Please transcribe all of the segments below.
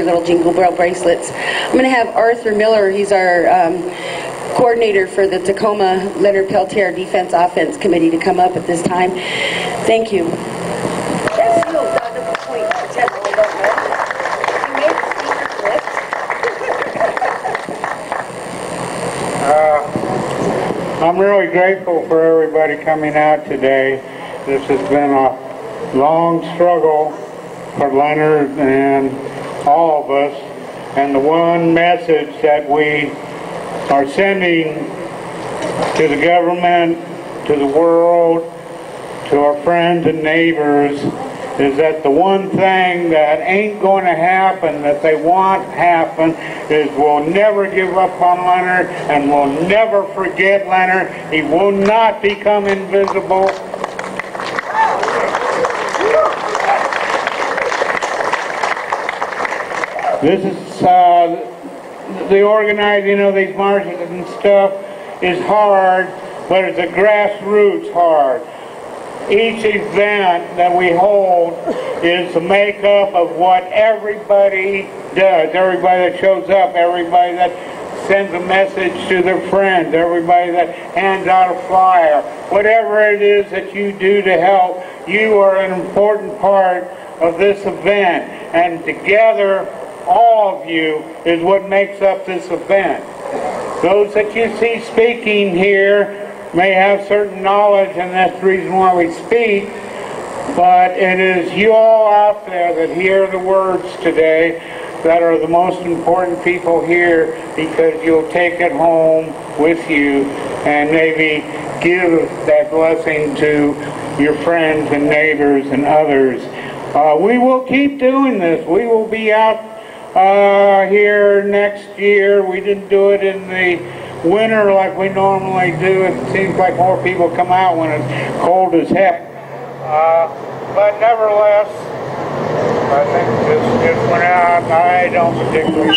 little jingle bell bracelets. I'm going to have Arthur Miller, he's our coordinator for the Tacoma Leonard Peltier Defense Offense Committee, to come up at this time. Thank you. I'm really grateful for everybody coming out today. This has been a long struggle for Leonard and all of us, and the one message that we are sending to the government, to the world, to our friends and neighbors is that the one thing that ain't going to happen, that they want happen, is we'll never give up on Leonard, and we'll never forget Leonard. He will not become invisible. This is the organizing of these marches and stuff is hard, but it's a grassroots hard. Each event that we hold is the makeup of what everybody does. Everybody that shows up, everybody that sends a message to their friends, everybody that hands out a flyer. Whatever it is that you do to help, you are an important part of this event. And together, all of you is what makes up this event. Those that you see speaking here may have certain knowledge, and that's the reason why we speak, but it is you all out there that hear the words today that are the most important people here, because you'll take it home with you and maybe give that blessing to your friends and neighbors and others. We will keep doing this. We will be out here next year. We didn't do it in the winter like we normally do. It seems like more people come out when it's cold as heck. But nevertheless, I think this just went out. I don't particularly.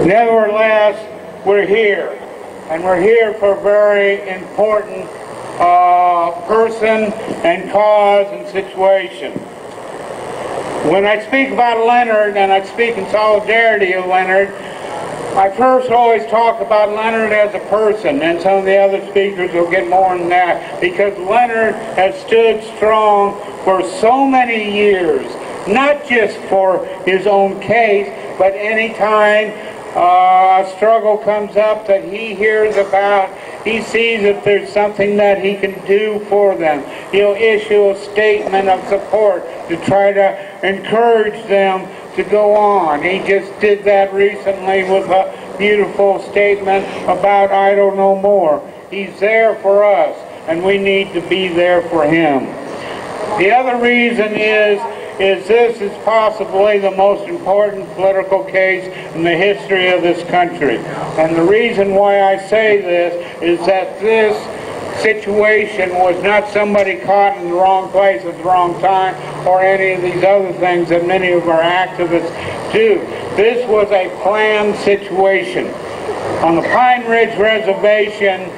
Nevertheless, we're here. And we're here for a very important person and cause and situation. When I speak about Leonard, and I speak in solidarity of Leonard, I first always talk about Leonard as a person, and some of the other speakers will get more than that, because Leonard has stood strong for so many years, not just for his own case, but any time a struggle comes up that he hears about, he sees that there's something that he can do for them. He'll issue a statement of support to try to encourage them to go on. He just did that recently with a beautiful statement about Idle No More. He's there for us, and we need to be there for him. The other reason is this is possibly the most important political case in the history of this country. And the reason why I say this is that this situation was not somebody caught in the wrong place at the wrong time, or any of these other things that many of our activists do. This was a planned situation. On the Pine Ridge Reservation,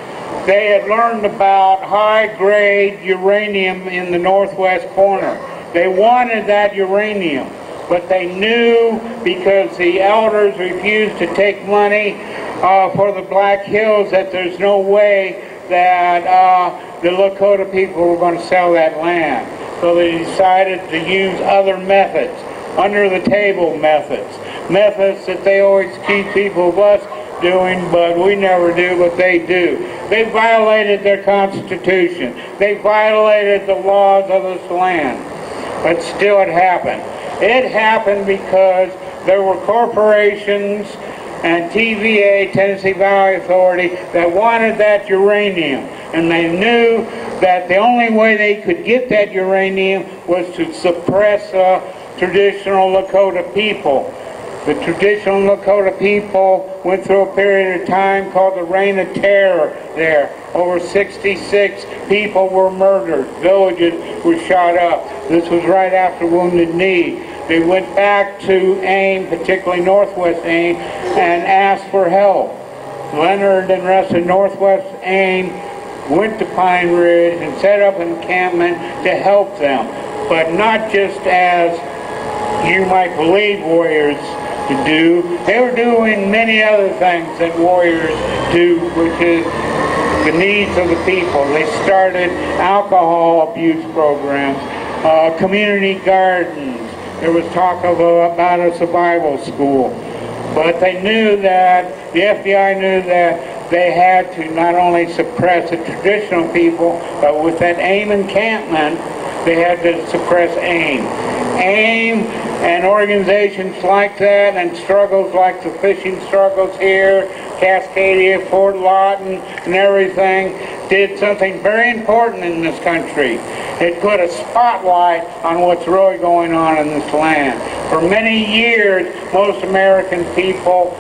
they had learned about high-grade uranium in the northwest corner. They wanted that uranium, but they knew, because the elders refused to take money for the Black Hills, that there's no way that the Lakota people were going to sell that land. So they decided to use other methods, under-the-table methods that they always keep people of us doing, but we never do, but they do. They violated their Constitution. They violated the laws of this land. But still it happened. It happened because there were corporations and TVA, Tennessee Valley Authority, that wanted that uranium. And they knew that the only way they could get that uranium was to suppress traditional Lakota people. The traditional Lakota people went through a period of time called the Reign of Terror there. Over 66 people were murdered. Villages were shot up. This was right after Wounded Knee. They went back to AIM, particularly Northwest AIM, and asked for help. Leonard and the rest of Northwest AIM went to Pine Ridge and set up an encampment to help them. but not just as you might believe warriors to do. They were doing many other things that warriors do, which is the needs of the people. They started alcohol abuse programs, community gardens. There was talk about a survival school. But they knew that, the FBI knew that they had to not only suppress the traditional people, but with that AIM encampment, they had to suppress AIM. AIM and organizations like that and struggles like the fishing struggles here, Cascadia, Fort Lawton, and everything, did something very important in this country. It put a spotlight on what's really going on in this land. For many years, most American people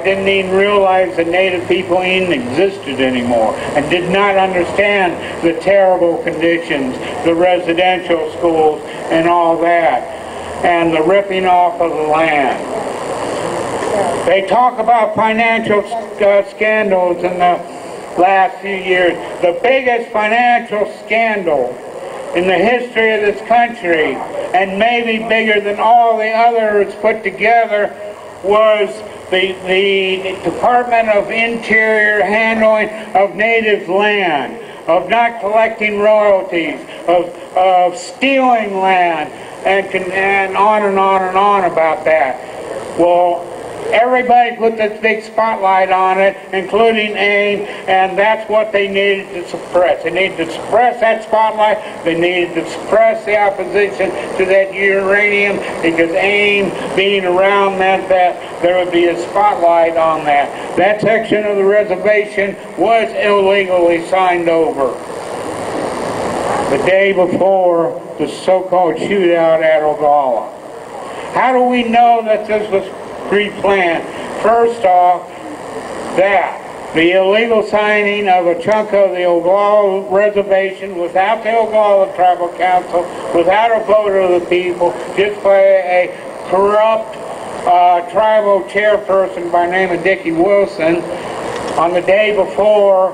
didn't even realize that Native people even existed anymore and did not understand the terrible conditions, the residential schools and all that, and the ripping off of the land. They talk about financial scandals in the last few years. The biggest financial scandal in the history of this country, and maybe bigger than all the others put together, was the Department of Interior handling of native land, of not collecting royalties, of stealing land, and on and on and on about that. Well, everybody put this big spotlight on it, including AIM, and that's what they needed to suppress. They needed to suppress that spotlight. They needed to suppress the opposition to that uranium, because AIM being around meant that there would be a spotlight on that. That section of the reservation was illegally signed over the day before the so-called shootout at Oglala. How do we know that this was pre-planned? First off, that the illegal signing of a chunk of the Oglala reservation without the Oglala Tribal Council, without a vote of the people, just by a corrupt tribal chairperson by the name of Dickie Wilson on the day before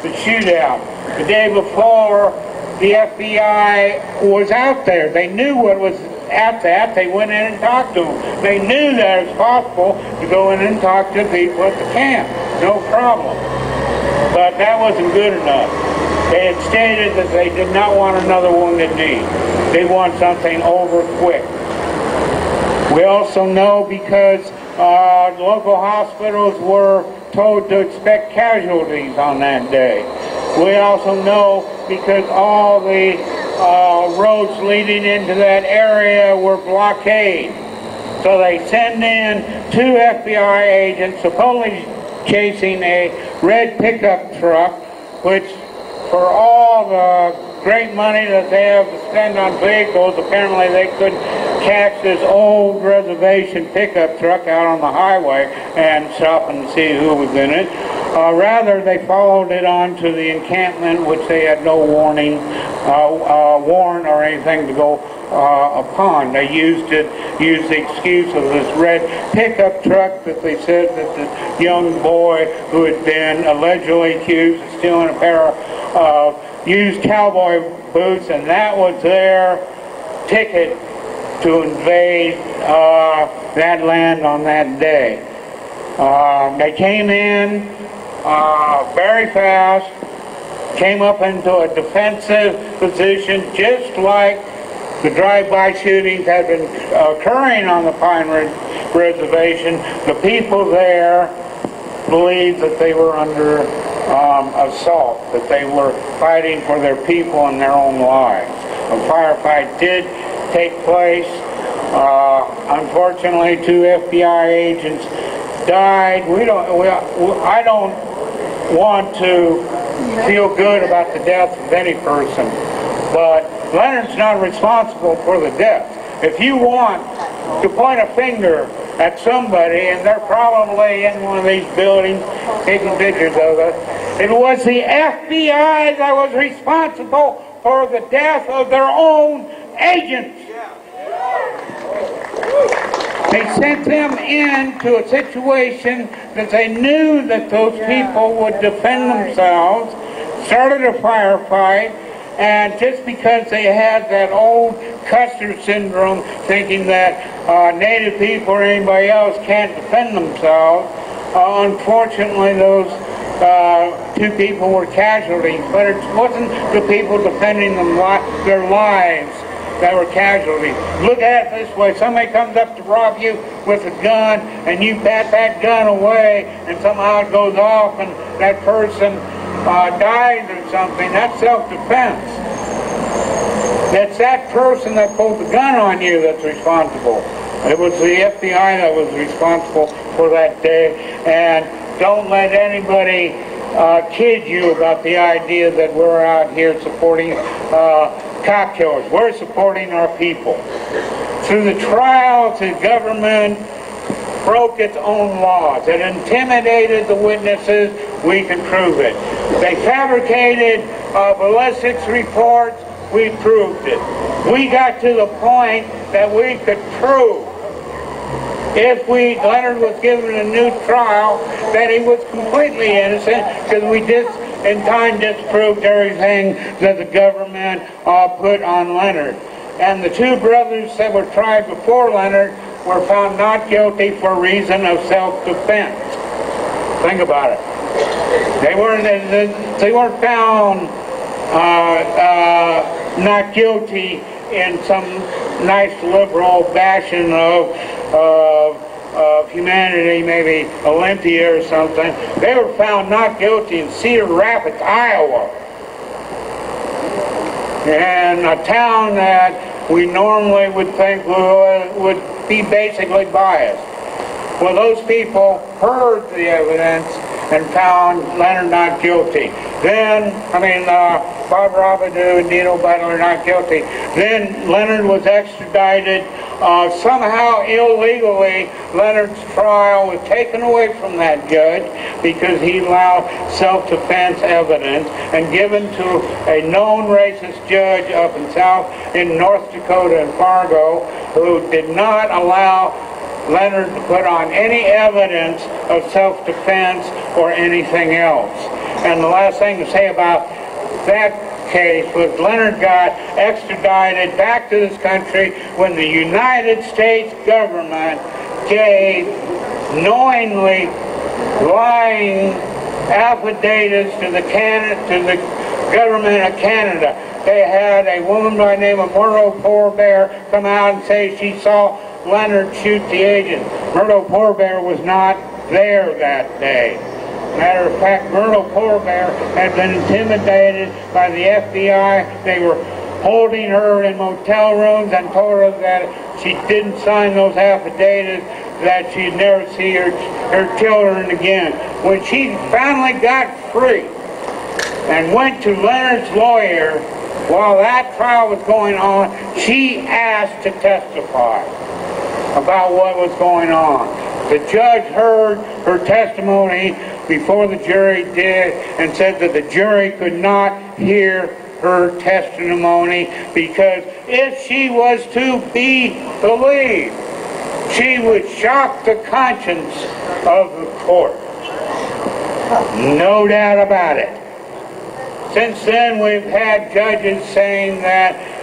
the shootout. The day before, the FBI was out there. They knew what was at that. They went in and talked to them. They knew that it was possible to go in and talk to people at the camp. No problem. But that wasn't good enough. They had stated that they did not want another Wounded Knee. They want something over quick. We also know because local hospitals were told to expect casualties on that day. We also know because all the roads leading into that area were blockaded. So they send in 2 FBI agents supposedly chasing a red pickup truck, which for all the great money that they have to spend on vehicles, apparently they couldn't catch this old reservation pickup truck out on the highway and stop and see who was in it. Rather, they followed it on to the encampment, which they had no warrant or anything to go upon. They used the excuse of this red pickup truck that they said that the young boy who had been allegedly accused of stealing a pair of used cowboy boots, and that was their ticket to invade that land on that day. They came in very fast, came up into a defensive position, just like the drive-by shootings had been occurring on the Pine Ridge Reservation. The people there believed that they were under assault, that they were fighting for their people and their own lives. A firefight did take place. Unfortunately, 2 FBI agents died. I don't want to feel good about the death of any person, but Leonard's not responsible for the death. If you want to point a finger at somebody, and they're probably in one of these buildings taking pictures of us, it was the FBI that was responsible for the death of their own agents. They sent them into a situation that they knew that those people would defend themselves, started a firefight, And just because they had that old Custer syndrome, thinking that Native people or anybody else can't defend themselves, unfortunately those two people were casualties. But it wasn't the people defending their lives that were casualties. Look at it this way. Somebody comes up to rob you with a gun, and you bat that gun away, and somehow it goes off, and that person dies or something. That's self-defense. It's that person that pulled the gun on you that's responsible. It was the FBI that was responsible for that day. And don't let anybody kid you about the idea that we're out here supporting cop killers. We're supporting our people. Through the trials, the government broke its own laws. It intimidated the witnesses. We can prove it. They fabricated ballistics reports. We proved it. We got to the point that we could prove, if Leonard was given a new trial, that he was completely innocent, because we in time disproved everything that the government put on Leonard. And the two brothers that were tried before Leonard were found not guilty for reason of self-defense. Think about it. They weren't found not guilty in some nice liberal fashion of humanity, maybe Olympia or something. They were found not guilty in Cedar Rapids, Iowa, in a town that we normally would think would be basically biased. Well, those people heard the evidence and found Leonard not guilty. Then, Bob Robidoux and Dino Butler not guilty. Then Leonard was extradited. Somehow, illegally, Leonard's trial was taken away from that judge because he allowed self-defense evidence, and given to a known racist judge up in North Dakota and Fargo, who did not allow Leonard to put on any evidence of self-defense or anything else. And the last thing to say about that case was Leonard got extradited back to this country when the United States government gave knowingly lying affidavits to the government of Canada. They had a woman by the name of Myrtle Poorbear come out and say she saw Leonard shoot the agent. Myrtle Poorbear was not there that day. Matter of fact, Myrtle Poorbear had been intimidated by the FBI. They were holding her in motel rooms and told her that she didn't sign those affidavits, that she'd never see her children again. When she finally got free and went to Leonard's lawyer while that trial was going on, she asked to testify about what was going on. The judge heard her testimony before the jury did and said that the jury could not hear her testimony because if she was to be believed, she would shock the conscience of the court. No doubt about it. Since then, we've had judges saying that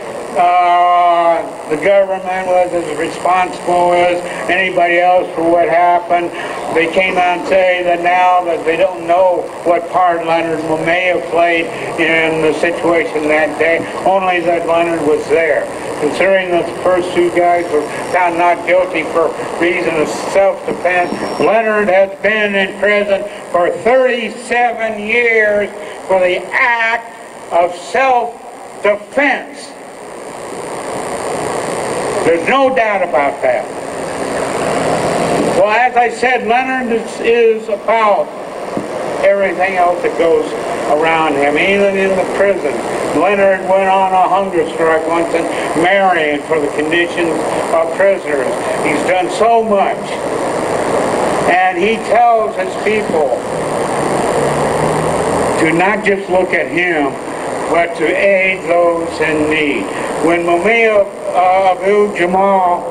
the government was as responsible as anybody else for what happened. They came out and say that now that they don't know what part Leonard may have played in the situation that day, only that Leonard was there. Considering that the first two guys were found not guilty for reason of self-defense, Leonard has been in prison for 37 years for the act of self-defense. There's no doubt about that. Well, as I said, Leonard is about everything else that goes around him, even in the prison. Leonard went on a hunger strike once in Marion for the conditions of prisoners. He's done so much. And he tells his people to not just look at him, but to aid those in need. When Mumia Abu Jamal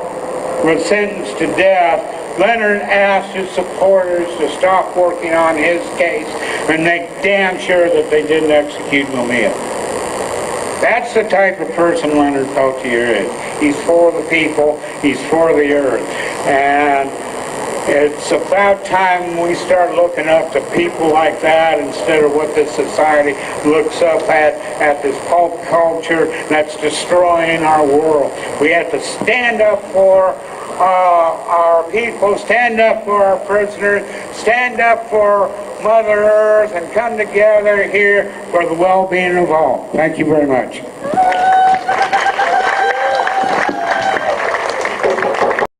was sentenced to death, Leonard asked his supporters to stop working on his case and make damn sure that they didn't execute Mumia. That's the type of person Leonard Peltier is. He's for the people. He's for the earth. And it's about time we start looking up to people like that instead of what this society looks up at this pulp culture that's destroying our world. We have to stand up for our people, stand up for our prisoners, stand up for Mother Earth, and come together here for the well-being of all. Thank you very much.